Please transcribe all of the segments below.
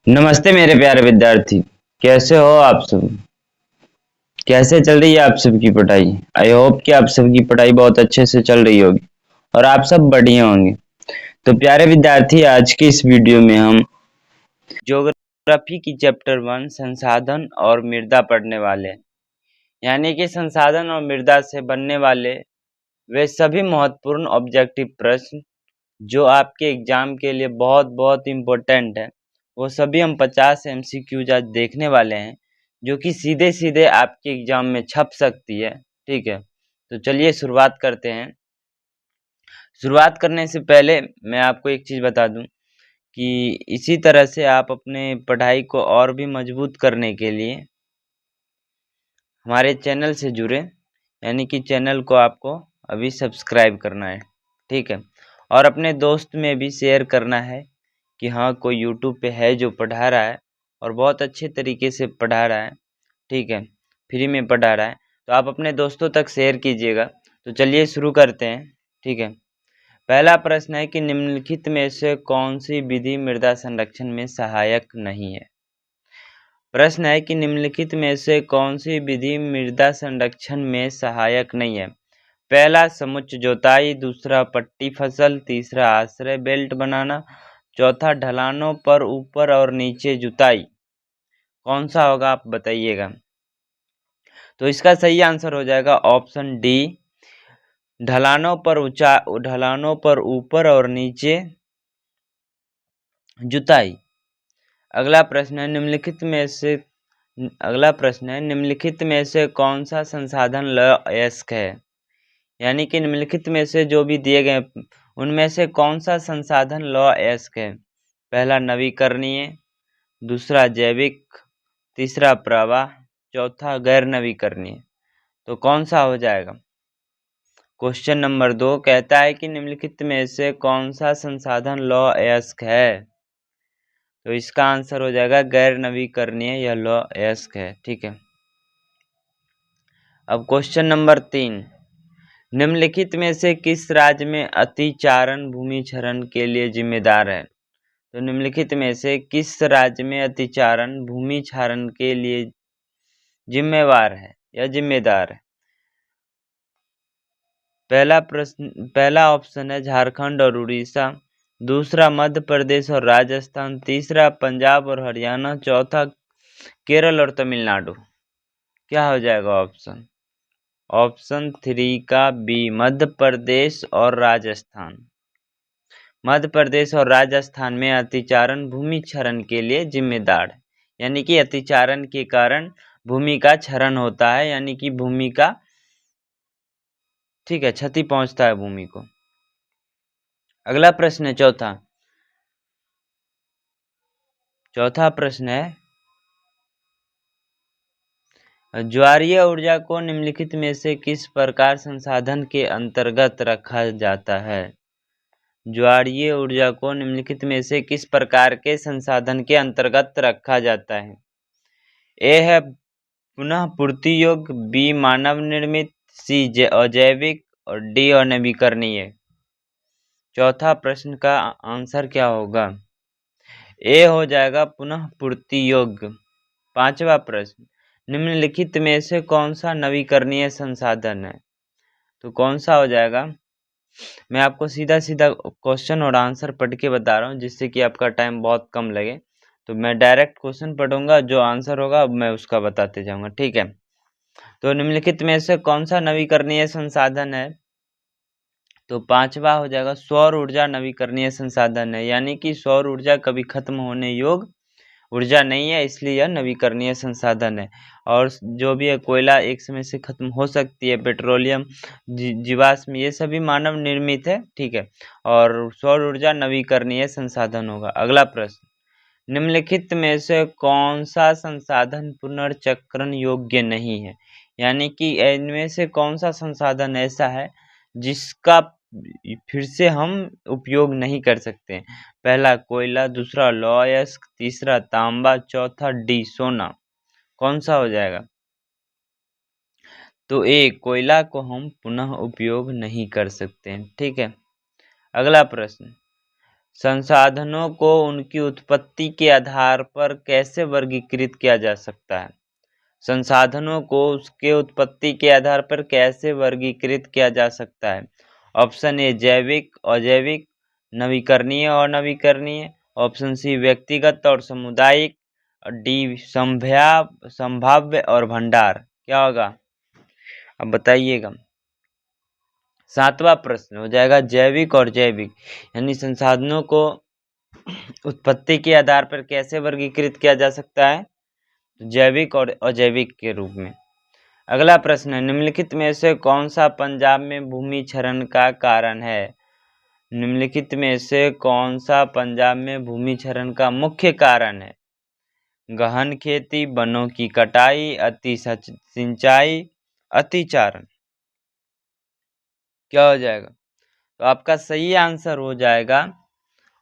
नमस्ते मेरे प्यारे विद्यार्थी। कैसे हो आप सब? कैसे चल रही है आप सबकी पढ़ाई? आई होप कि आप सबकी पढ़ाई बहुत अच्छे से चल रही होगी और आप सब बढ़िया होंगे। तो प्यारे विद्यार्थी, आज की इस वीडियो में हम ज्योग्राफी की चैप्टर 1 संसाधन और मृदा पढ़ने वाले हैं। यानी कि संसाधन और मृदा से बनने वाले वे सभी महत्वपूर्ण ऑब्जेक्टिव प्रश्न जो आपके एग्जाम के लिए बहुत बहुत इम्पोर्टेंट है, वो सभी हम 50 एमसीक्यूज आज देखने वाले हैं, जो कि सीधे सीधे आपके एग्जाम में छप सकती है। ठीक है, तो चलिए शुरुआत करते हैं। शुरुआत करने से पहले मैं आपको एक चीज़ बता दूं कि इसी तरह से आप अपने पढ़ाई को और भी मजबूत करने के लिए हमारे चैनल से जुड़े, यानी कि चैनल को आपको अभी सब्सक्राइब करना है। ठीक है, और अपने दोस्त में भी शेयर करना है कि हाँ, कोई यूट्यूब पे है जो पढ़ा रहा है और बहुत अच्छे तरीके से पढ़ा रहा है। ठीक है, फ्री में पढ़ा रहा है, तो आप अपने दोस्तों तक शेयर कीजिएगा। तो चलिए शुरू करते हैं। ठीक है, पहला प्रश्न है कि निम्नलिखित में से कौन सी विधि मृदा संरक्षण में सहायक नहीं है? प्रश्न है कि निम्नलिखित में से कौन सी विधि मृदा संरक्षण में सहायक नहीं है? पहला समुच्च जोताई, दूसरा पट्टी फसल, तीसरा आश्रय बेल्ट बनाना, चौथा ढलानों पर ऊपर और नीचे जुताई। कौन सा होगा आप बताइएगा। तो इसका सही आंसर हो जाएगा ऑप्शन डी, ढलानों पर ऊपर और नीचे जुताई। अगला प्रश्न है निम्नलिखित में से कौन सा संसाधन अयस्क है? यानी कि निम्नलिखित में से जो भी दिए गए उनमें से कौन सा संसाधन अयस्क है? पहला नवीकरणीय, दूसरा जैविक, तीसरा प्रवाह, चौथा गैर नवीकरणीय। तो कौन सा हो जाएगा? क्वेश्चन नंबर 2 कहता है कि निम्नलिखित में से कौन सा संसाधन अयस्क है? तो इसका आंसर हो जाएगा गैर नवीकरणीय, यह अयस्क है। ठीक है, अब क्वेश्चन नंबर 3, निम्नलिखित में से किस राज्य में अतिचारण भूमि क्षरण के लिए जिम्मेदार है? तो निम्नलिखित में से किस राज्य में अतिचारण भूमि क्षरण के लिए जिम्मेवार है या जिम्मेदार है? पहला ऑप्शन है झारखंड और उड़ीसा, दूसरा मध्य प्रदेश और राजस्थान, तीसरा पंजाब और हरियाणा, चौथा केरल और तमिलनाडु। क्या हो जाएगा ऑप्शन? ऑप्शन 3 का बी, मध्य प्रदेश और राजस्थान। मध्य प्रदेश और राजस्थान में अतिचारण भूमि क्षरण के लिए जिम्मेदार है, यानी कि अतिचारण के कारण भूमि का क्षरण होता है, यानी कि भूमि का, ठीक है, क्षति पहुंचता है भूमि को। अगला प्रश्न है चौथा प्रश्न है, ज्वारीय ऊर्जा को निम्नलिखित में से किस प्रकार संसाधन के अंतर्गत रखा जाता है? ज्वारीय ऊर्जा को निम्नलिखित में से किस प्रकार के संसाधन के अंतर्गत रखा जाता है? ए है पुनः पूर्ति योग्य, बी मानव निर्मित, सी अजैविक और डी अनवीकरणीय। चौथा प्रश्न का आंसर क्या होगा? ए हो जाएगा पुनः पूर्ति योग्य। पांचवा प्रश्न, निम्नलिखित में से कौन सा नवीकरणीय संसाधन है? तो कौन सा हो जाएगा? मैं आपको सीधा सीधा क्वेश्चन और आंसर पढ़ के बता रहा हूँ, जिससे कि आपका टाइम बहुत कम लगे। तो मैं डायरेक्ट क्वेश्चन पढ़ूंगा, जो आंसर होगा मैं उसका बताते जाऊंगा। ठीक है, तो निम्नलिखित में से कौन सा नवीकरणीय संसाधन है? तो पांचवा हो जाएगा सौर ऊर्जा नवीकरणीय संसाधन है, यानी कि सौर ऊर्जा कभी खत्म होने योग्य ऊर्जा नहीं है, इसलिए यह नवीकरणीय संसाधन है। और जो भी है कोयला एक समय से खत्म हो सकती है, पेट्रोलियम, जीवाश्म, ये सभी मानव निर्मित है। ठीक है, और सौर ऊर्जा नवीकरणीय संसाधन होगा। अगला प्रश्न, निम्नलिखित में से कौन सा संसाधन पुनर्चक्रण योग्य नहीं है? यानी कि इनमें से कौन सा संसाधन ऐसा है जिसका फिर से हम उपयोग नहीं कर सकते? पहला कोयला, दूसरा लौह अयस्क, तीसरा तांबा, चौथा डी सोना। कौन सा हो जाएगा? तो ए, कोयला को हम पुनः उपयोग नहीं कर सकते हैं। ठीक है, अगला प्रश्न, संसाधनों को उनकी उत्पत्ति के आधार पर कैसे वर्गीकृत किया जा सकता है? संसाधनों को उसके उत्पत्ति के आधार पर कैसे वर्गीकृत किया जा सकता है? ऑप्शन ए जैविक, अजैविक, नवीकरणीय और नवीकरणीय। ऑप्शन सी व्यक्तिगत और सामुदायिक। डी संभाव्य और भंडार। क्या होगा अब बताइएगा। 7वां प्रश्न हो जाएगा जैविक और जैविक, यानी संसाधनों को उत्पत्ति के आधार पर कैसे वर्गीकृत किया जा सकता है? जैविक और अजैविक के रूप में। अगला प्रश्न है निम्नलिखित में से कौन सा पंजाब में भूमि क्षरण का कारण है? निम्नलिखित में से कौन सा पंजाब में भूमि क्षरण का मुख्य कारण है? गहन खेती, वनों की कटाई, अति सिंचाई, अतिचारण। क्या हो जाएगा? तो आपका सही आंसर हो जाएगा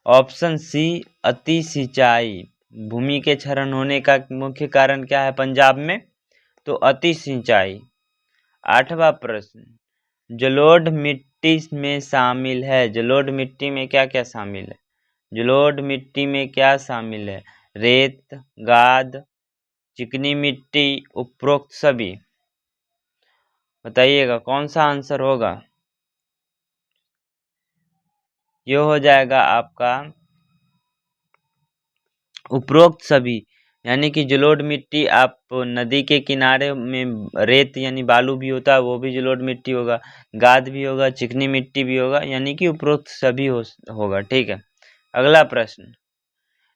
ऑप्शन सी अति सिंचाई। भूमि के क्षरण होने का मुख्य कारण क्या है पंजाब में? तो अति सिंचाई। 8वां प्रश्न जलोढ़ मिट्टी में शामिल है। जलोढ़ मिट्टी में क्या क्या शामिल है? जलोढ़ मिट्टी में क्या शामिल है? रेत, गाद, चिकनी मिट्टी, उपरोक्त सभी। बताइएगा कौन सा आंसर होगा। ये हो जाएगा आपका उपरोक्त सभी, यानी कि जलोढ़ मिट्टी आप नदी के किनारे में रेत यानी बालू भी होता है वो भी जलोढ़ मिट्टी होगा, गाद भी होगा, चिकनी मिट्टी भी होगा, यानी कि उपरोक्त सभी होगा। ठीक है। अगला प्रश्न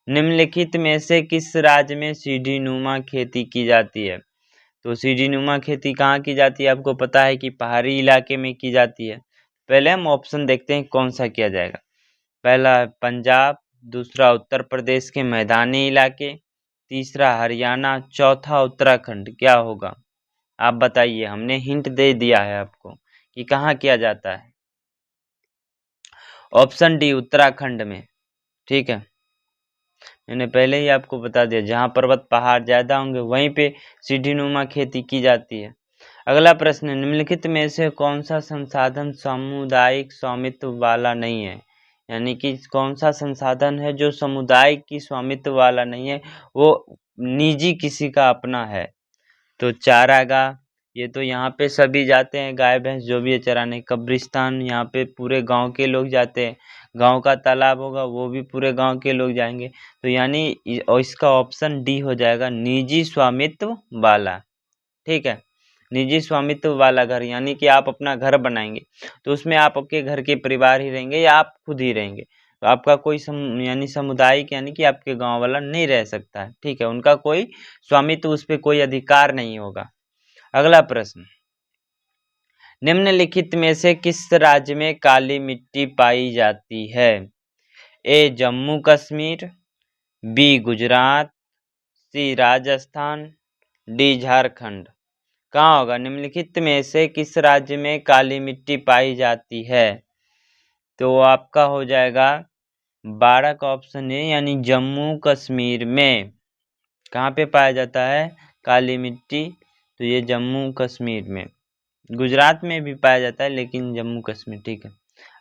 निम्नलिखित में से किस राज्य में सीढ़ी नुमा खेती की जाती है? तो सीढ़ी नुमा खेती कहाँ की जाती है? आपको पता है कि पहाड़ी इलाके में की जाती है। पहले हम ऑप्शन देखते हैं कौन सा किया जाएगा। पहला है पंजाब, दूसरा उत्तर प्रदेश के मैदानी इलाके, तीसरा हरियाणा, चौथा उत्तराखंड। क्या होगा आप बताइए। हमने हिंट दे दिया है आपको कि कहाँ किया जाता है। ऑप्शन डी उत्तराखंड में। ठीक है, मैंने पहले ही आपको बता दिया जहाँ पर्वत पहाड़ ज्यादा होंगे वहीं पे सीढ़ीनुमा खेती की जाती है। अगला प्रश्न निम्नलिखित में से कौन सा संसाधन सामुदायिक स्वामित्व वाला नहीं है? यानी कि कौन सा संसाधन है जो समुदाय की स्वामित्व वाला नहीं है, वो निजी किसी का अपना है? तो चारागाह, ये तो यहाँ पे सभी जाते हैं, गाय भैंस जो भी है चराने। कब्रिस्तान, यहाँ पे पूरे गांव के लोग जाते हैं। गांव का तालाब होगा वो भी पूरे गांव के लोग जाएंगे। तो यानी और इसका ऑप्शन डी हो जाएगा निजी स्वामित्व वाला। ठीक है, निजी स्वामित्व वाला घर, यानी कि आप अपना घर बनाएंगे तो उसमें आप आपके घर के परिवार ही रहेंगे या आप खुद ही रहेंगे। तो आपका कोई यानी सामुदायिक यानी कि आपके गांव वाला नहीं रह सकता है। ठीक है, उनका कोई स्वामित्व, उस पर कोई अधिकार नहीं होगा। अगला प्रश्न निम्नलिखित में से किस राज्य में काली मिट्टी पाई जाती है? ए जम्मू कश्मीर, बी गुजरात, सी राजस्थान, डी झारखंड। कहाँ होगा? निम्नलिखित में से किस राज्य में काली मिट्टी पाई जाती है? तो आपका हो जाएगा 12 का ऑप्शन है, यानी जम्मू कश्मीर में। कहाँ पे पाया जाता है काली मिट्टी? तो ये जम्मू कश्मीर में। गुजरात में भी पाया जाता है लेकिन जम्मू कश्मीर। ठीक है,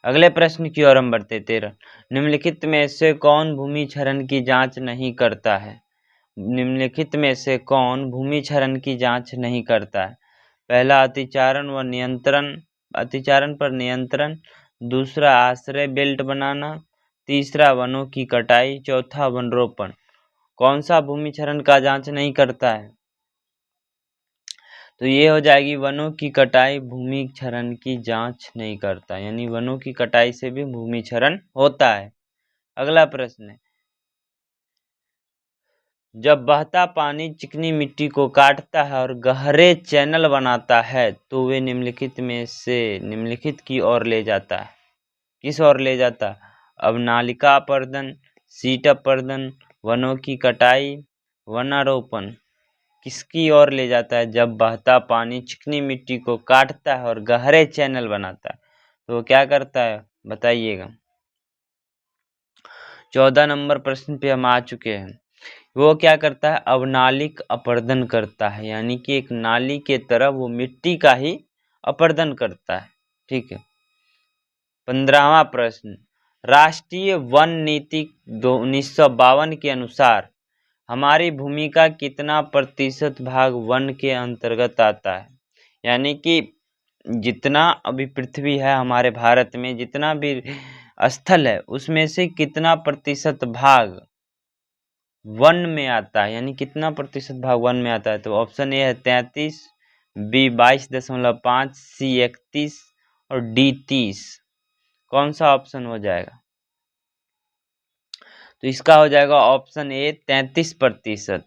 अगले प्रश्न की ओर हम बढ़ते। 13 निम्नलिखित में से कौन भूमि क्षरण की जांच नहीं करता है? निम्नलिखित में से कौन भूमि क्षरण की जांच नहीं करता है? पहला अतिचारण व नियंत्रण, अतिचारण पर नियंत्रण, दूसरा आश्रय बेल्ट बनाना, तीसरा वनों की कटाई, चौथा वनरोपण। कौन सा भूमि क्षरण का जांच नहीं करता है? तो ये हो जाएगी वनों की कटाई भूमि क्षरण की जांच नहीं करता, यानी वनों की कटाई से भी भूमि क्षरण होता है। अगला प्रश्न है जब बहता पानी चिकनी मिट्टी को काटता है और गहरे चैनल बनाता है तो वे निम्नलिखित में से निम्नलिखित की ओर ले जाता है। किस ओर ले जाता है? अब नालिका अपर्दन, सीट अपर्दन, वनों की कटाई, वनारोपण। किसकी ओर ले जाता है? जब बहता पानी चिकनी मिट्टी को काटता है और गहरे चैनल बनाता है तो वो क्या करता है बताइएगा। 14 नंबर प्रश्न पे हम आ चुके हैं। वो क्या करता है? अवनालिक अपर्दन करता है, यानी कि एक नाली के तरह वो मिट्टी का ही अपर्दन करता है। ठीक है। 15वां प्रश्न राष्ट्रीय वन नीति 1952 के अनुसार हमारी भूमि का कितना प्रतिशत भाग वन के अंतर्गत आता है? यानी कि जितना अभी पृथ्वी है हमारे भारत में, जितना भी स्थल है उसमें से कितना प्रतिशत भाग वन में आता है, यानी कितना प्रतिशत भाग वन में आता है? तो ऑप्शन ए है 33, बी 22.5, सी 31 और डी 30। कौन सा ऑप्शन हो जाएगा? तो इसका हो जाएगा ऑप्शन ए 33%।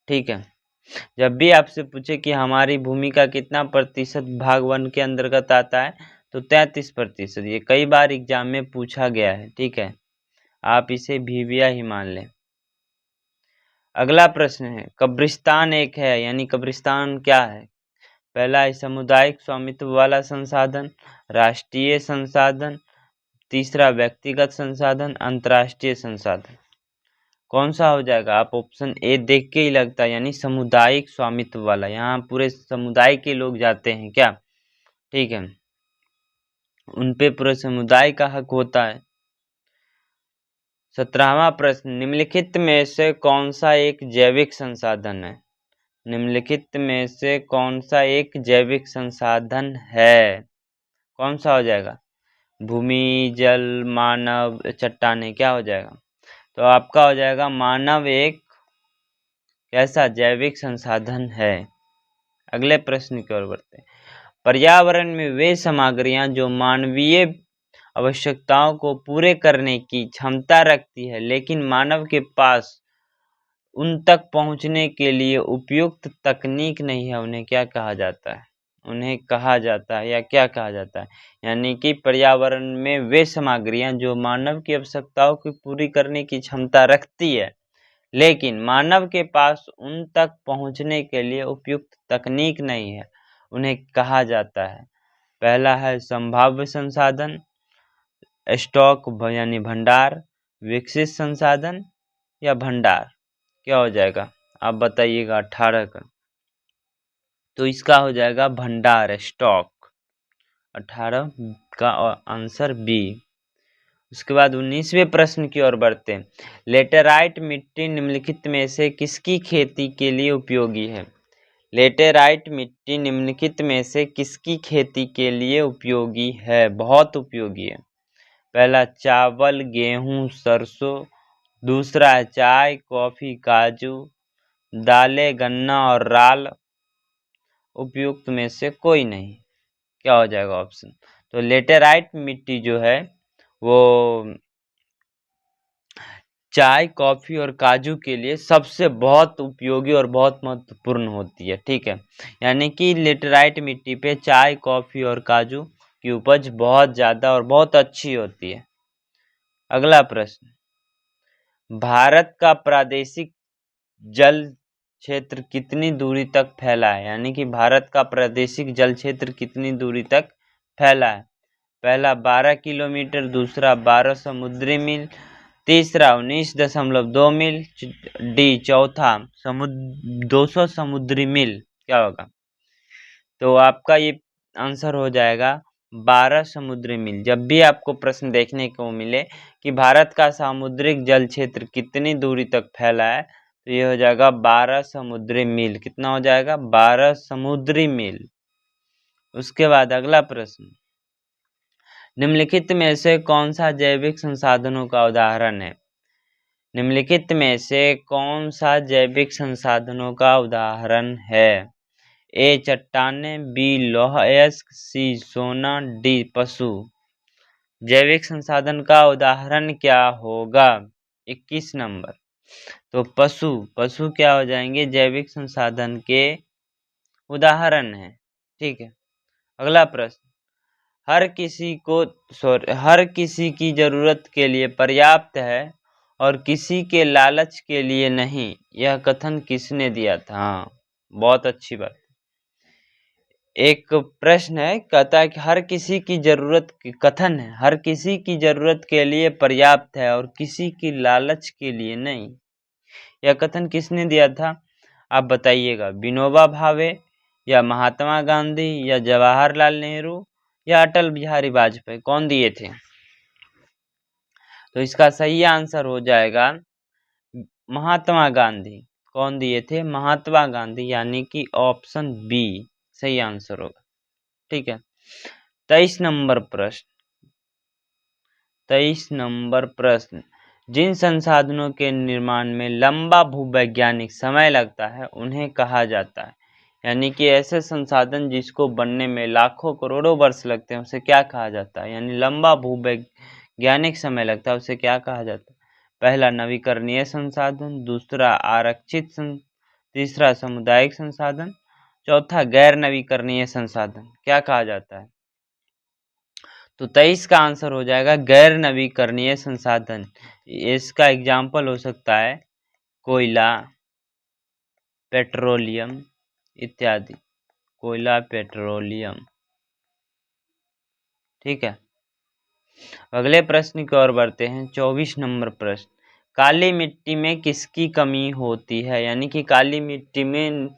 ठीक है, जब भी आपसे पूछे कि हमारी भूमि का कितना प्रतिशत भाग वन के अंतर्गत आता है तो 33%। ये कई बार एग्जाम में पूछा गया है। ठीक है, आप इसे भीविया ही मान लें। अगला प्रश्न है, कब्रिस्तान एक है, यानी कब्रिस्तान क्या है? पहला है सामुदायिक स्वामित्व वाला संसाधन, राष्ट्रीय संसाधन, तीसरा व्यक्तिगत संसाधन, अंतर्राष्ट्रीय संसाधन। कौन सा हो जाएगा? आप ऑप्शन ए देख के ही लगता है, यानी सामुदायिक स्वामित्व वाला। यहाँ पूरे समुदाय के लोग जाते हैं क्या? ठीक है, उन पे पूरे समुदाय का हक होता है। 17वां प्रश्न, निम्नलिखित में से कौन सा एक जैविक संसाधन है? निम्नलिखित में से कौन सा एक जैविक संसाधन है? कौन सा हो जाएगा? भूमि, जल, मानव, चट्टानें, क्या हो जाएगा? तो आपका हो जाएगा मानव एक कैसा जैविक संसाधन है। अगले प्रश्न की ओर बढ़ते हैं, पर्यावरण में वे सामग्रियां जो मानवीय आवश्यकताओं को पूरे करने की क्षमता रखती है लेकिन मानव के पास उन तक पहुंचने के लिए उपयुक्त तकनीक नहीं है, उन्हें क्या कहा जाता है? उन्हें कहा जाता है या क्या कहा जाता है? यानी कि पर्यावरण में वे सामग्रियां जो मानव की आवश्यकताओं को पूरी करने की क्षमता रखती है लेकिन मानव के पास उन तक पहुंचने के लिए उपयुक्त तकनीक नहीं है, उन्हें कहा जाता है। पहला है संभाव्य संसाधन, स्टॉक यानी भंडार, विकसित संसाधन या भंडार। क्या हो जाएगा? आप बताइएगा 18 का। तो इसका हो जाएगा भंडार, स्टॉक। 18 का आंसर बी। उसके बाद 19वें प्रश्न की ओर बढ़ते हैं, लेटेराइट मिट्टी निम्नलिखित में से किसकी खेती के लिए उपयोगी है? लेटेराइट मिट्टी निम्नलिखित में से किसकी खेती के लिए उपयोगी है? बहुत उपयोगी है। पहला चावल, गेहूं, सरसों, दूसरा है चाय, कॉफी, काजू, दालें, गन्ना और राल। उपयुक्त में से कोई नहीं। क्या हो जाएगा ऑप्शन? तो लेटेराइट मिट्टी जो है वो चाय, कॉफी और काजू के लिए सबसे बहुत उपयोगी और बहुत महत्वपूर्ण होती है। ठीक है, यानी कि लेटेराइट मिट्टी पे चाय, कॉफी और काजू की उपज बहुत ज़्यादा और बहुत अच्छी होती है। अगला प्रश्न, भारत का प्रादेशिक जल क्षेत्र कितनी दूरी तक फैला है? यानी कि भारत का प्रादेशिक जल क्षेत्र कितनी दूरी तक फैला है? पहला 12 किलोमीटर, दूसरा 12 समुद्री मील, तीसरा 19.2 मील, डी चौथा 200 समुद्री मील। क्या होगा? तो आपका ये आंसर हो जाएगा 12 समुद्री मील। जब भी आपको प्रश्न देखने को मिले कि भारत का सामुद्रिक जल क्षेत्र कितनी दूरी तक फैला है तो ये हो जाएगा 12 समुद्री मील। कितना हो जाएगा? 12 समुद्री मील। उसके बाद अगला प्रश्न, निम्नलिखित में से कौन सा जैविक संसाधनों का उदाहरण है? निम्नलिखित में से कौन सा जैविक संसाधनों का उदाहरण है? ए चट्टाने, बी लौह अयस्क, सी सोना, डी पशु। जैविक संसाधन का उदाहरण क्या होगा? 21 नंबर। तो पशु क्या हो जाएंगे? जैविक संसाधन के उदाहरण है। ठीक है, अगला प्रश्न, हर किसी की जरूरत के लिए पर्याप्त है और किसी के लालच के लिए नहीं, यह कथन किसने दिया था? हाँ, बहुत अच्छी बात। एक प्रश्न है, कहता है कि हर किसी की जरूरत, कथन है हर किसी की जरूरत के लिए पर्याप्त है और किसी की लालच के लिए नहीं। यह कथन किसने दिया था? आप बताइएगा। विनोबा भावे या महात्मा गांधी या जवाहरलाल नेहरू या अटल बिहारी वाजपेयी, कौन दिए थे? तो इसका सही आंसर हो जाएगा महात्मा गांधी। कौन दिए थे? महात्मा गांधी, यानी कि ऑप्शन बी सही आंसर होगा। ठीक है। 23 नंबर प्रश्न। 23 नंबर प्रश्न, जिन संसाधनों के निर्माण में लंबा भूवैज्ञानिक समय लगता है उन्हें कहा जाता है। यानी कि ऐसे संसाधन जिसको बनने में लाखों करोड़ों वर्ष लगते हैं उसे क्या कहा जाता है? यानी लंबा भूवैज्ञानिक समय लगता है उसे क्या कहा जाता है? पहला नवीकरणीय संसाधन, दूसरा आरक्षित तीसरा सामुदायिक संसाधन, चौथा गैर नवीकरणीय संसाधन। क्या कहा जाता है? तो 23 का आंसर हो जाएगा गैर नवीकरणीय संसाधन। इसका एग्जाम्पल हो सकता है कोयला, पेट्रोलियम इत्यादि। कोयला, पेट्रोलियम। ठीक है। अगले प्रश्न की ओर बढ़ते हैं। 24 नंबर प्रश्न, काली मिट्टी में किसकी कमी होती है? यानी कि काली मिट्टी में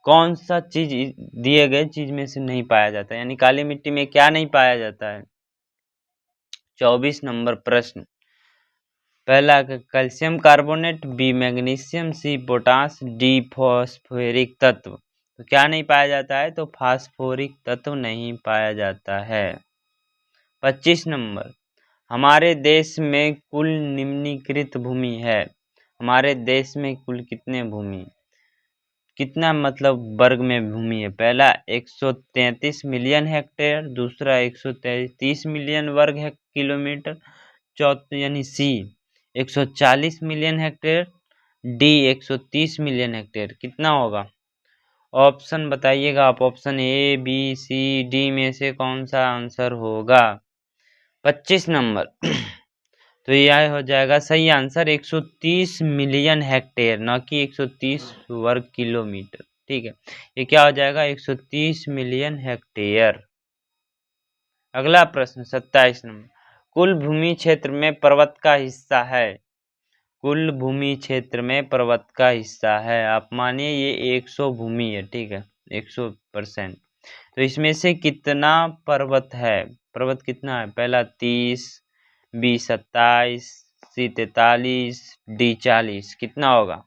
कौन सा चीज दिए गए चीज में से नहीं पाया जाता है? यानी काली मिट्टी में क्या नहीं पाया जाता है? 24 नंबर प्रश्न, पहला कैल्शियम कार्बोनेट, बी मैग्नीशियम, सी पोटास, डी फॉस्फोरिक तत्व। तो क्या नहीं पाया जाता है? तो फास्फोरिक तत्व नहीं पाया जाता है। 25 नंबर, हमारे देश में कुल निम्नलिखित भूमि है। हमारे देश में कुल कितने भूमि, कितना मतलब वर्ग में भूमि है? पहला 133 मिलियन हेक्टेयर, दूसरा 133 मिलियन वर्ग किलोमीटर, चौथा यानी C 140 million hectare, D 130 million hectare. कितना होगा? ऑप्शन बताइएगा आप। Option A, B, C, D में से कौन सा आंसर होगा? 25 नंबर तो यह हो जाएगा सही आंसर 130 मिलियन हेक्टेयर, न कि 130 वर्ग किलोमीटर। ठीक है, ये क्या हो जाएगा? 130 मिलियन हेक्टेयर। अगला प्रश्न 27 नंबर, कुल भूमि क्षेत्र में पर्वत का हिस्सा है। कुल भूमि क्षेत्र में पर्वत का हिस्सा है, आप मानिए ये 100 भूमि है। ठीक है, 100%। तो इसमें से कितना पर्वत है? पर्वत कितना है? पहला 30, बी 27, सी 43, डी 40। कितना होगा?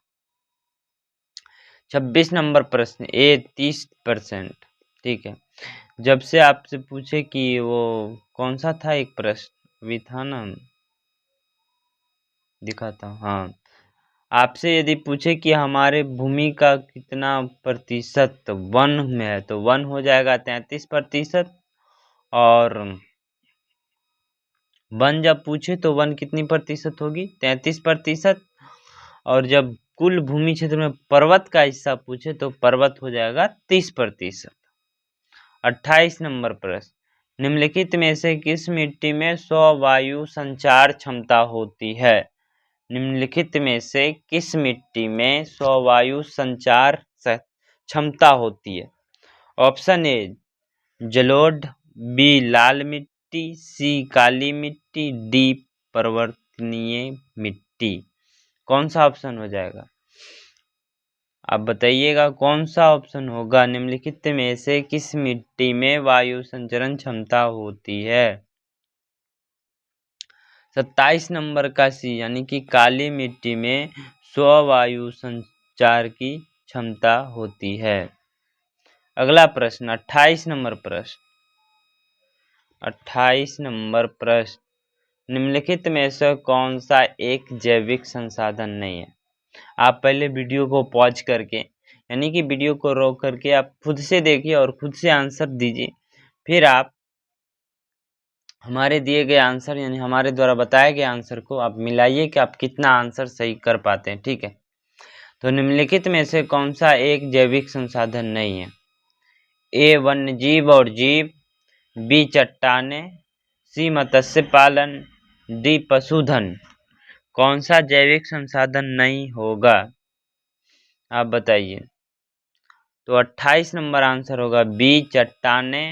26 नंबर प्रश्न, ए 30%। ठीक है, जब से आपसे पूछे कि वो कौन सा था एक प्रश्न भी था ना, दिखाता हूँ। हाँ, आपसे यदि पूछे कि हमारे भूमि का कितना प्रतिशत वन में है तो वन हो जाएगा 33%। और वन जब पूछे तो वन कितनी प्रतिशत होगी? 33%। और जब कुल भूमि क्षेत्र में पर्वत का हिस्सा पूछे तो पर्वत हो जाएगा 30%। 28 नंबर प्रश्न, निम्नलिखित में से किस मिट्टी में स्वायु संचार क्षमता होती है? निम्नलिखित में से किस मिट्टी में स्वायु संचार क्षमता होती है? ऑप्शन ए जलोढ़, बी लाल मिट्टी, सी काली मिट्टी, डी परिवर्तनीय मिट्टी। कौन सा ऑप्शन हो जाएगा? आप बताइएगा कौन सा ऑप्शन होगा? निम्नलिखित में से किस मिट्टी में वायु संचरण क्षमता होती है? 27 नंबर का सी, यानी कि काली मिट्टी में स्वायु संचार की क्षमता होती है। अगला प्रश्न 28 नंबर प्रश्न। 28 नंबर प्रश्न, निम्नलिखित में से कौन सा एक जैविक संसाधन नहीं है? आप पहले वीडियो को पॉज करके, यानी कि वीडियो को रोक करके आप खुद से देखिए और खुद से आंसर दीजिए। फिर आप हमारे दिए गए आंसर, यानी हमारे द्वारा बताए गए आंसर को आप मिलाइए कि आप कितना आंसर सही कर पाते हैं। ठीक है, तो निम्नलिखित में से कौन सा एक जैविक संसाधन नहीं है? ए वन्य जीव और जीव, बी चट्टाने, सी मत्स्य पालन, डी पशुधन। कौन सा जैविक संसाधन नहीं होगा? आप बताइए। तो 28 नंबर आंसर होगा बी चट्टाने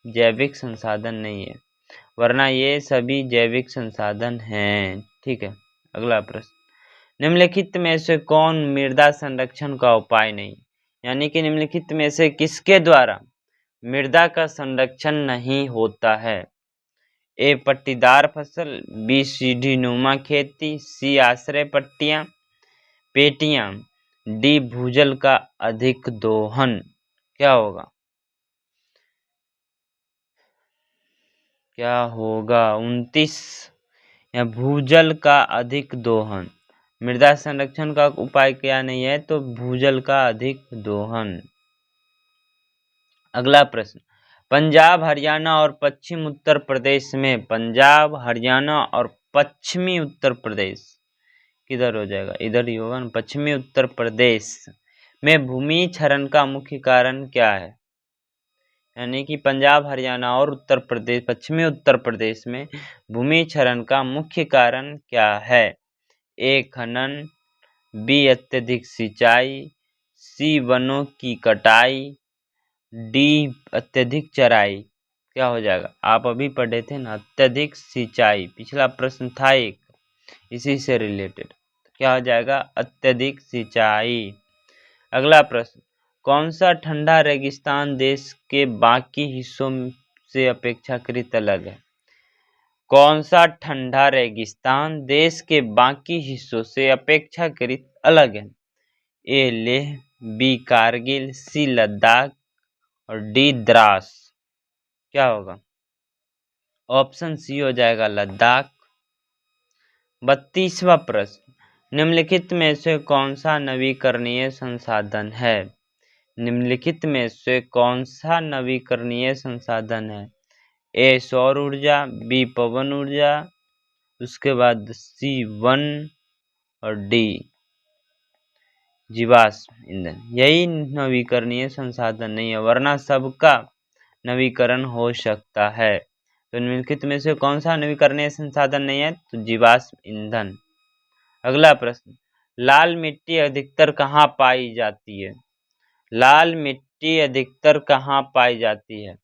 जैविक संसाधन नहीं है, वरना ये सभी जैविक संसाधन हैं। ठीक है, अगला प्रश्न, निम्नलिखित में से कौन मृदा संरक्षण का उपाय नहीं? यानी कि निम्नलिखित में से किसके द्वारा मृदा का संरक्षण नहीं होता है? ए पट्टीदार फसल, बी सीढ़ीनुमा खेती, सी आश्रय पेटियां, डी भूजल का अधिक दोहन। क्या होगा? क्या होगा? 29 या भूजल का अधिक दोहन। मृदा संरक्षण का उपाय क्या नहीं है? तो भूजल का अधिक दोहन। अगला प्रश्न, पंजाब हरियाणा और पश्चिम उत्तर प्रदेश में, पंजाब हरियाणा और पश्चिमी उत्तर प्रदेश किधर हो जाएगा? इधर ही होगा ना, पश्चिमी उत्तर प्रदेश में भूमि क्षरण का मुख्य कारण क्या है? यानी कि पंजाब हरियाणा और उत्तर प्रदेश, पश्चिमी उत्तर प्रदेश में भूमि क्षरण का मुख्य कारण क्या है? ए खनन, बी अत्यधिक सिंचाई, सी वनों की कटाई, डी अत्यधिक चराई। क्या हो जाएगा? आप अभी पढ़े थे ना, अत्यधिक सिंचाई, पिछला प्रश्न था एक इसी से रिलेटेड। क्या हो जाएगा? अत्यधिक सिंचाई। अगला प्रश्न, कौन सा ठंडा रेगिस्तान देश के बाकी हिस्सों से अपेक्षाकृत अलग है? कौन सा ठंडा रेगिस्तान देश के बाकी हिस्सों से अपेक्षाकृत अलग है? ए लेह, बी कारगिल, सी लद्दाख और डी द्रास। क्या होगा? ऑप्शन सी हो जाएगा लद्दाख। 32वां प्रश्न, निम्नलिखित में से कौन सा नवीकरणीय संसाधन है? निम्नलिखित में से कौन सा नवीकरणीय संसाधन है? ए सौर ऊर्जा, बी पवन ऊर्जा, उसके बाद सी वन और डी जीवाश्म ईंधन। यही नवीकरणीय संसाधन नहीं है, वरना सबका नवीकरण हो सकता है। तो निम्नलिखित में से कौन सा नवीकरणीय संसाधन नहीं है? तो जीवाश्म ईंधन। अगला प्रश्न, लाल मिट्टी अधिकतर कहाँ पाई जाती है? लाल मिट्टी अधिकतर कहाँ पाई जाती है?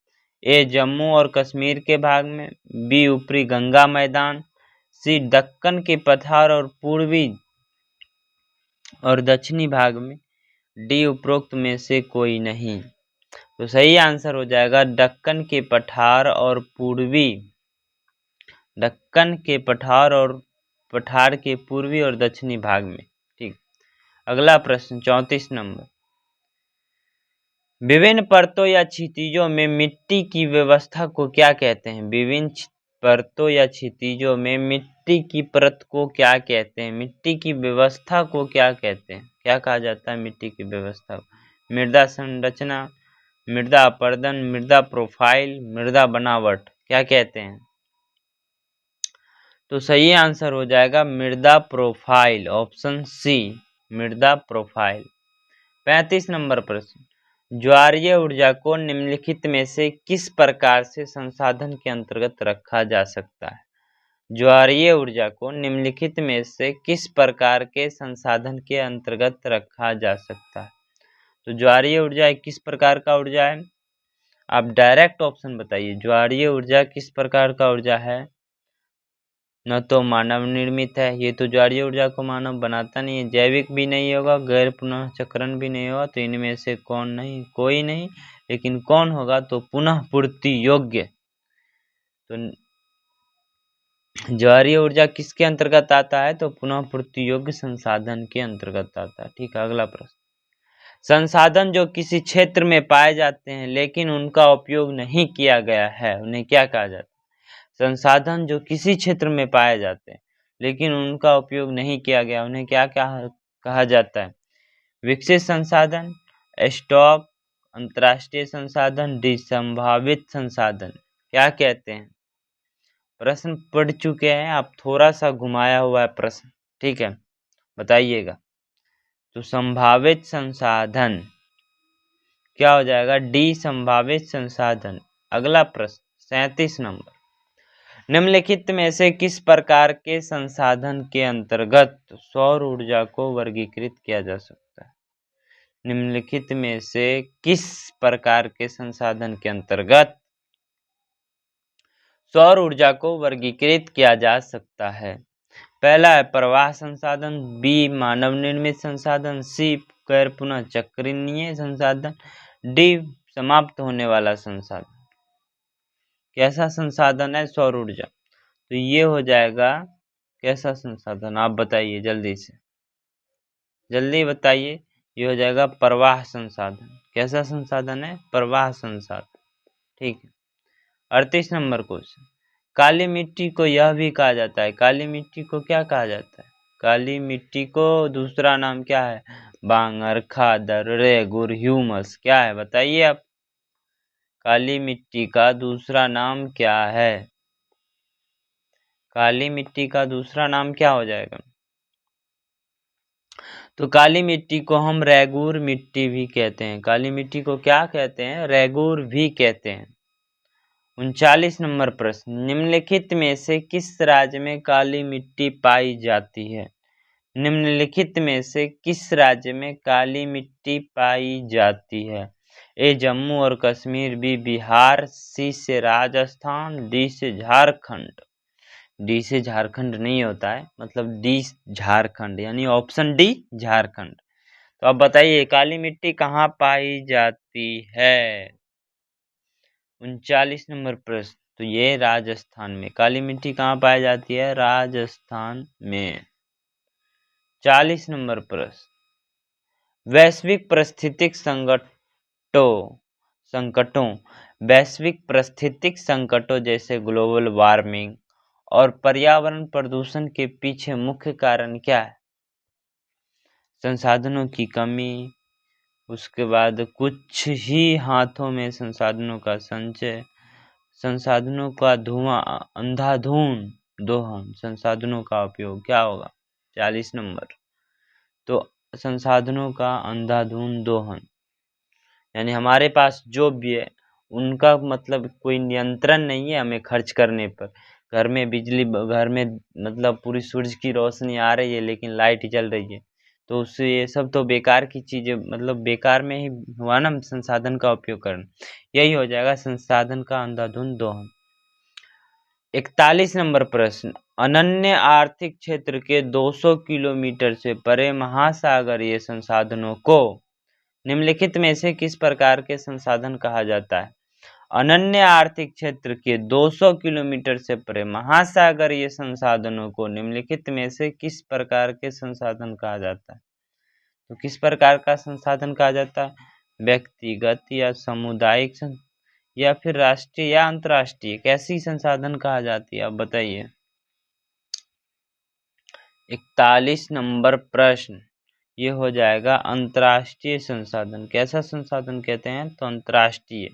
ए जम्मू और कश्मीर के भाग में, बी ऊपरी गंगा मैदान, सी दक्कन के पठार और पूर्वी और दक्षिणी भाग में, डी उपरोक्त में से कोई नहीं। तो सही आंसर हो जाएगा दक्कन के पठार और पठार के पूर्वी और दक्षिणी भाग में। ठीक। अगला प्रश्न 34 नंबर, विभिन्न परतों या क्षितिजों में मिट्टी की व्यवस्था को क्या कहते हैं? विभिन्न परतों या क्षितिजों में मिट्टी की परत को क्या कहते हैं? मिट्टी की व्यवस्था को क्या कहते हैं? क्या कहा जाता है मिट्टी की व्यवस्था को? मृदा संरचना, मृदा अपर्दन, मृदा प्रोफाइल, मृदा बनावट। क्या कहते हैं? तो सही आंसर हो जाएगा मृदा प्रोफाइल, ऑप्शन सी मृदा प्रोफाइल। 35 नंबर प्रश्न, ज्वारीय ऊर्जा को निम्नलिखित में से किस प्रकार से संसाधन के अंतर्गत रखा जा सकता है? ज्वारीय ऊर्जा को निम्नलिखित में से किस प्रकार के संसाधन के अंतर्गत रखा जा सकता है? तो ज्वारीय ऊर्जा किस प्रकार का ऊर्जा है? आप डायरेक्ट ऑप्शन बताइए, ज्वारीय ऊर्जा किस प्रकार का ऊर्जा है? न तो मानव निर्मित है, ये तो ज्वारीय ऊर्जा को मानव बनाता नहीं है, जैविक भी नहीं होगा, गैर पुनः चक्रण भी नहीं होगा, तो इनमें से कौन नहीं? कोई नहीं। लेकिन कौन होगा? तो पुनः पूर्ति योग्य। तो ज्वारीय ऊर्जा किसके अंतर्गत आता है? तो पुनः पूर्ति योग्य संसाधन के अंतर्गत आता है। ठीक है। अगला प्रश्न, संसाधन जो किसी क्षेत्र में पाए जाते हैं लेकिन उनका उपयोग नहीं किया गया है, उन्हें क्या कहा जाता है? संसाधन जो किसी क्षेत्र में पाए जाते हैं लेकिन उनका उपयोग नहीं किया गया, उन्हें क्या कहा जाता है? विकसित संसाधन, स्टॉक, अंतर्राष्ट्रीय संसाधन, डी संभावित संसाधन। क्या कहते हैं? प्रश्न पढ़ चुके हैं आप, थोड़ा सा घुमाया हुआ है प्रश्न। ठीक है, बताइएगा। तो संभावित संसाधन क्या हो जाएगा? डी संभावित संसाधन। अगला प्रश्न 37 नंबर, निम्नलिखित में से किस प्रकार के संसाधन के अंतर्गत सौर ऊर्जा को वर्गीकृत किया जा सकता है? निम्नलिखित में से किस प्रकार के संसाधन के अंतर्गत सौर ऊर्जा को वर्गीकृत किया जा सकता है? पहला है प्रवाह संसाधन, बी मानव निर्मित संसाधन, सी गैर पुनः चक्रणीय संसाधन, डी समाप्त होने वाला संसाधन। कैसा संसाधन है? सौर ऊर्जा। तो ये हो जाएगा कैसा संसाधन, आप बताइए जल्दी से, जल्दी बताइए। ये हो जाएगा प्रवाह संसाधन। कैसा संसाधन है? प्रवाह संसाधन। ठीक है। 38 नंबर क्वेश्चन, काली मिट्टी को यह भी कहा जाता है, काली मिट्टी को क्या कहा जाता है? काली मिट्टी को दूसरा नाम क्या है? बांगर, खादर, रेगुर, ह्यूमस, क्या है बताइए आप? काली मिट्टी का दूसरा नाम क्या है? काली मिट्टी का दूसरा नाम क्या हो जाएगा? तो काली मिट्टी को हम रेगुर मिट्टी भी कहते हैं। काली मिट्टी को क्या कहते हैं? रेगुर भी कहते हैं। 39 नंबर प्रश्न, निम्नलिखित में से किस राज्य में काली मिट्टी पाई जाती है? निम्नलिखित में से किस राज्य में काली मिट्टी पाई जाती है? ए जम्मू और कश्मीर, बी बिहार, सी से राजस्थान, डी से झारखंड। डी से झारखंड नहीं होता है, मतलब डी झारखंड, यानी ऑप्शन डी झारखंड। तो अब बताइए काली मिट्टी कहाँ पाई जाती है? 39 नंबर प्रश्न, तो ये राजस्थान में काली मिट्टी कहाँ पाई जाती है? राजस्थान में। 40 नंबर प्रश्न, वैश्विक पारिस्थितिक संकटों वैश्विक पारिस्थितिक संकटों जैसे ग्लोबल वार्मिंग और पर्यावरण प्रदूषण के पीछे मुख्य कारण क्या है? संसाधनों की कमी, उसके बाद कुछ ही हाथों में संसाधनों का संचय, संसाधनों का धुआं, अंधाधुंध दोहन, संसाधनों का उपयोग, क्या होगा? 40 नंबर, तो संसाधनों का अंधाधुंध दोहन, यानी हमारे पास जो भी है उनका मतलब कोई नियंत्रण नहीं है हमें खर्च करने पर। घर में बिजली, घर में मतलब पूरी सूरज की रोशनी आ रही है लेकिन लाइट जल रही है, तो उससे ये सब तो बेकार की चीजें, मतलब बेकार में ही हुआ ना संसाधन का उपयोग करना। यही हो जाएगा संसाधन का अंधाधुंध दोहन। 41 नंबर प्रश्न, अनन्य आर्थिक क्षेत्र के 200 किलोमीटर से परे महासागरीय संसाधनों को निम्नलिखित में से किस प्रकार के संसाधन कहा जाता है? अनन्य आर्थिक क्षेत्र के 200 किलोमीटर से परे महासागरीय संसाधनों को निम्नलिखित में से किस प्रकार के संसाधन कहा जाता है? तो किस प्रकार का संसाधन कहा जाता है? व्यक्तिगत या सामुदायिक या फिर राष्ट्रीय या अंतर्राष्ट्रीय, कैसी संसाधन कहा जाती है? आप बताइए। 41 नंबर प्रश्न, ये हो जाएगा अंतर्राष्ट्रीय संसाधन। कैसा संसाधन कहते हैं? तो अंतर्राष्ट्रीय।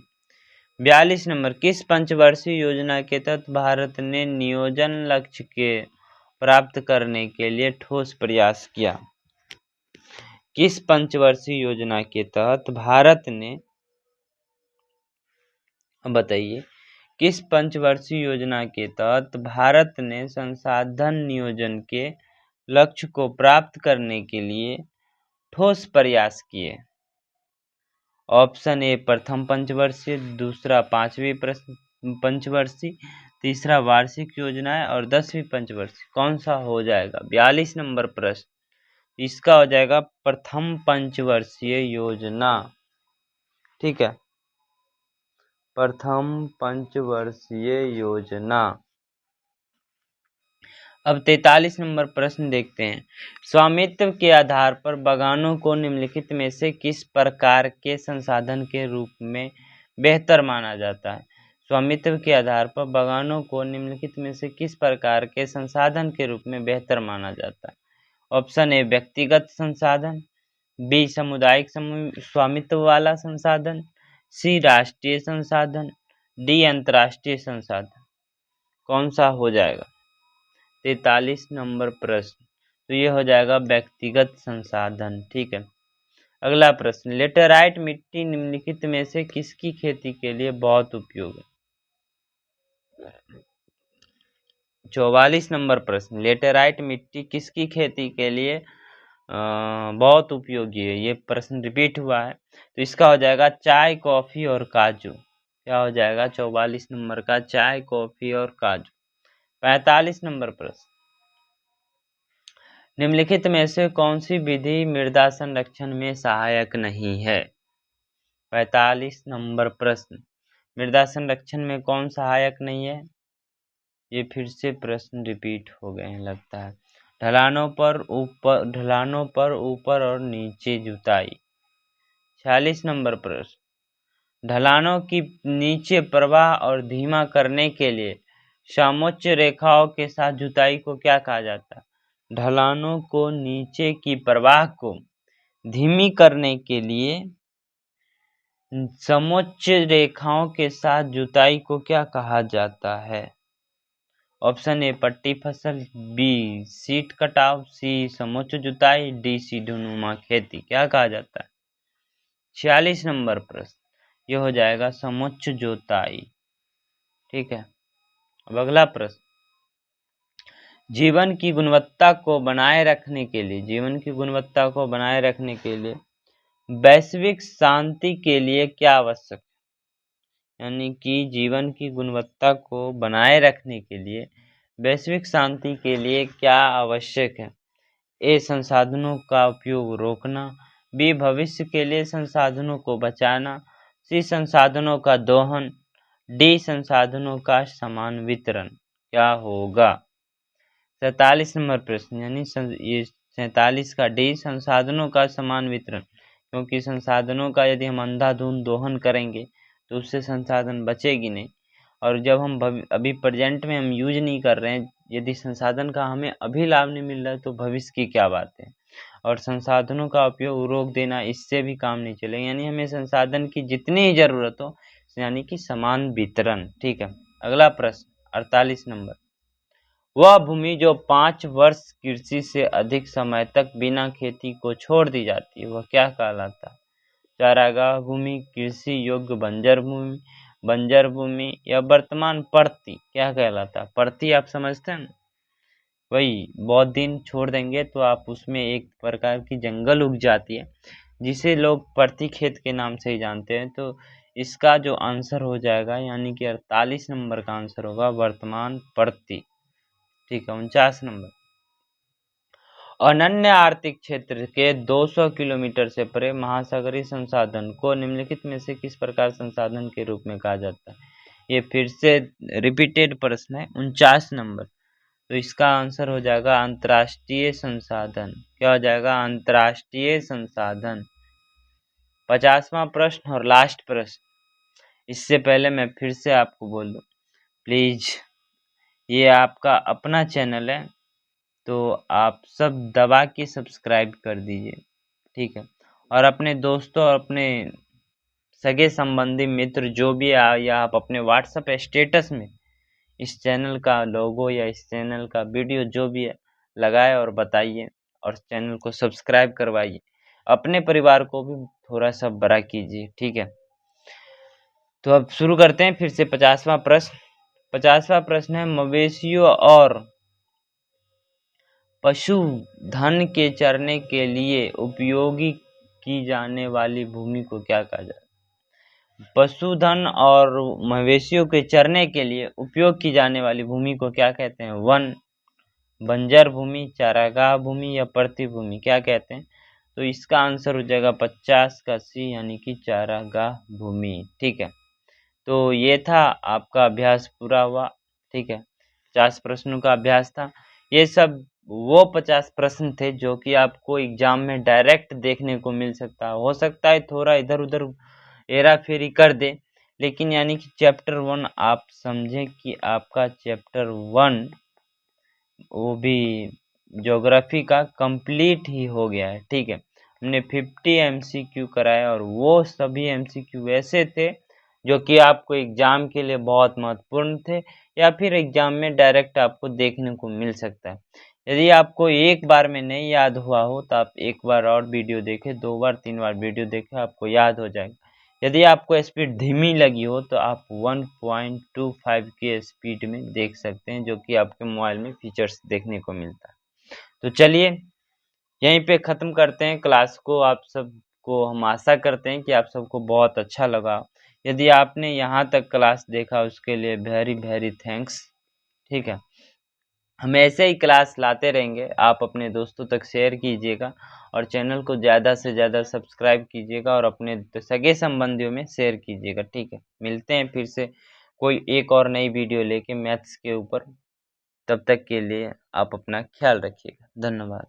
42 नंबर, किस पंचवर्षीय योजना के तहत भारत ने नियोजन लक्ष्य के प्राप्त करने के लिए ठोस प्रयास किया? किस पंचवर्षीय योजना के तहत भारत ने, बताइए, किस पंचवर्षीय योजना के तहत भारत ने संसाधन नियोजन के लक्ष्य को प्राप्त करने के लिए ठोस प्रयास किए? ऑप्शन ए प्रथम पंचवर्षीय, दूसरा पांचवी पंचवर्षीय, तीसरा वार्षिक योजना है और 10वीं पंचवर्षीय। कौन सा हो जाएगा? 42 नंबर प्रश्न, इसका हो जाएगा प्रथम पंचवर्षीय योजना। ठीक है, प्रथम पंचवर्षीय योजना। अब 43 नंबर प्रश्न देखते हैं, स्वामित्व के आधार पर बागानों को निम्नलिखित में से किस प्रकार के संसाधन के रूप में बेहतर माना जाता है? स्वामित्व के आधार पर बागानों को निम्नलिखित में से किस प्रकार के संसाधन के रूप में बेहतर माना जाता है? ऑप्शन ए व्यक्तिगत संसाधन, बी सामुदायिक स्वामित्व वाला संसाधन, सी राष्ट्रीय संसाधन, डी अंतर्राष्ट्रीय संसाधन। कौन सा हो जाएगा? 43 नंबर प्रश्न, तो ये हो जाएगा व्यक्तिगत संसाधन। ठीक है। अगला प्रश्न, लेटेराइट मिट्टी निम्नलिखित में से किसकी खेती के लिए बहुत उपयोगी है? 44 नंबर प्रश्न, लेटेराइट मिट्टी किसकी खेती के लिए बहुत उपयोगी है? ये प्रश्न रिपीट हुआ है, तो इसका हो जाएगा चाय, कॉफी और काजू। क्या हो जाएगा? 44 नंबर का चाय, कॉफी और काजू। 45 नंबर प्रश्न, निम्नलिखित में से कौन सी विधि मृदा संरक्षण में सहायक नहीं है? 45 नंबर प्रश्न, मृदा संरक्षण में कौन सहायक नहीं है? ये फिर से प्रश्न रिपीट हो गए हैं लगता है। ढलानों पर ऊपर और नीचे जुताई। 46 नंबर प्रश्न, ढलानों की नीचे प्रवाह और धीमा करने के लिए समोच्च रेखाओं के साथ जुताई को क्या कहा जाता है? ढलानों को नीचे की प्रवाह को धीमी करने के लिए समोच्च रेखाओं के साथ जुताई को क्या कहा जाता है? ऑप्शन ए पट्टी फसल, बी सीट कटाव, सी समोच्च जुताई, डी सीढ़ीनुमा खेती। क्या कहा जाता है? 46 नंबर प्रश्न, ये हो जाएगा समोच्च जुताई। ठीक है, अब अगला प्रश्न, जीवन की गुणवत्ता को बनाए रखने के लिए वैश्विक शांति के लिए क्या आवश्यक है? यानी कि जीवन की गुणवत्ता को बनाए रखने के लिए वैश्विक शांति के लिए क्या आवश्यक है? ए संसाधनों का उपयोग रोकना, बी भविष्य के लिए संसाधनों को बचाना, सी संसाधनों का दोहन, डी संसाधनों का समान वितरण। क्या होगा? 47 नंबर प्रश्न, यानी ये 47 का डी संसाधनों का समान वितरण, क्योंकि संसाधनों का यदि हम अंधाधुंध दोहन करेंगे तो उससे संसाधन बचेगी नहीं, और जब हम अभी प्रेजेंट में हम यूज नहीं कर रहे हैं, यदि संसाधन का हमें अभी लाभ नहीं मिल रहा है तो भविष्य की क्या बात है। और संसाधनों का उपयोग रोक देना, इससे भी काम नहीं चलेगा, यानी हमें संसाधन की जितनी ही जरूरत हो, यानी कि समान वितरण। ठीक है, अगला प्रश्न 48 नंबर, वह भूमि जो 5 वर्ष कृषि से अधिक समय तक बिना खेती को छोड़ दी जाती है वह क्या कहलाता है? चारागाह भूमि, कृषि योग्य बंजर भूमि या वर्तमान परती। क्या कहलाता है? परती आप समझते हैं, वही बहुत दिन छोड़ देंगे तो आप उसमें एक प्रकार की जंगल उग जाती है जिसे लोग परती खेत के नाम से ही जानते हैं। तो इसका जो आंसर हो जाएगा, यानी कि 48 नंबर का आंसर होगा वर्तमान परती। ठीक है, 49 नंबर, अनन्य आर्थिक क्षेत्र के 200 किलोमीटर से परे महासागरीय संसाधन को निम्नलिखित में से किस प्रकार संसाधन के रूप में कहा जाता है? ये फिर से रिपीटेड प्रश्न है। 49 नंबर, तो इसका आंसर हो जाएगा अंतर्राष्ट्रीय संसाधन। क्या हो जाएगा? अंतर्राष्ट्रीय संसाधन। 50वां प्रश्न और लास्ट प्रश्न, इससे पहले मैं फिर से आपको बोल दूं, प्लीज ये आपका अपना चैनल है तो आप सब दबा के सब्सक्राइब कर दीजिए। ठीक है, और अपने दोस्तों और अपने सगे संबंधी मित्र जो भी है, या आप अपने व्हाट्सएप स्टेटस में इस चैनल का लोगो या इस चैनल का वीडियो जो भी है लगाए और बताइए, और चैनल को सब्सक्राइब करवाइए। अपने परिवार को भी थोड़ा सा बड़ा कीजिए। ठीक है, तो अब शुरू करते हैं फिर से 50वां प्रश्न। 50वां प्रश्न है, मवेशियों और पशुधन के चरने के लिए उपयोगी की जाने वाली भूमि को क्या कहा जाता है? पशुधन और मवेशियों के चरने के लिए उपयोग की जाने वाली भूमि को क्या कहते हैं? वन, बंजर भूमि, चारागाह भूमि या परती भूमि। क्या कहते हैं? तो इसका आंसर हो जाएगा 50 का सी, यानी कि चारागाह भूमि। ठीक है, तो ये था आपका अभ्यास पूरा हुआ। ठीक है, 50 प्रश्नों का अभ्यास था। ये सब वो 50 प्रश्न थे जो कि आपको एग्जाम में डायरेक्ट देखने को मिल सकता है। हो सकता है थोड़ा इधर उधर हेरा फेरी कर दे, लेकिन यानी कि चैप्टर 1 आप समझें कि आपका चैप्टर 1 वो भी ज्योग्राफी का कंप्लीट ही हो गया है। ठीक है, हमने 50 MCQ कराया और वो सभी MCQ ऐसे थे जो कि आपको एग्जाम के लिए बहुत महत्वपूर्ण थे, या फिर एग्जाम में डायरेक्ट आपको देखने को मिल सकता है। यदि आपको एक बार में नहीं याद हुआ हो तो आप एक बार और वीडियो देखें, 2 बार 3 बार वीडियो देखें, आपको याद हो जाएगा। यदि आपको स्पीड धीमी लगी हो तो आप 1.25 की स्पीड में देख सकते हैं, जो कि आपके मोबाइल में फीचर्स देखने को मिलता है। तो चलिए यहीं पे ख़त्म करते हैं क्लास को। आप सबको हम आशा करते हैं कि आप सबको बहुत अच्छा लगा। यदि आपने यहाँ तक क्लास देखा उसके लिए वेरी वेरी थैंक्स। ठीक है, हम ऐसे ही क्लास लाते रहेंगे। आप अपने दोस्तों तक शेयर कीजिएगा और चैनल को ज़्यादा से ज़्यादा सब्सक्राइब कीजिएगा और अपने सगे संबंधियों में शेयर कीजिएगा। ठीक है, मिलते हैं फिर से कोई एक और नई वीडियो लेके मैथ्स के ऊपर। तब तक के लिए आप अपना ख्याल रखिएगा। धन्यवाद।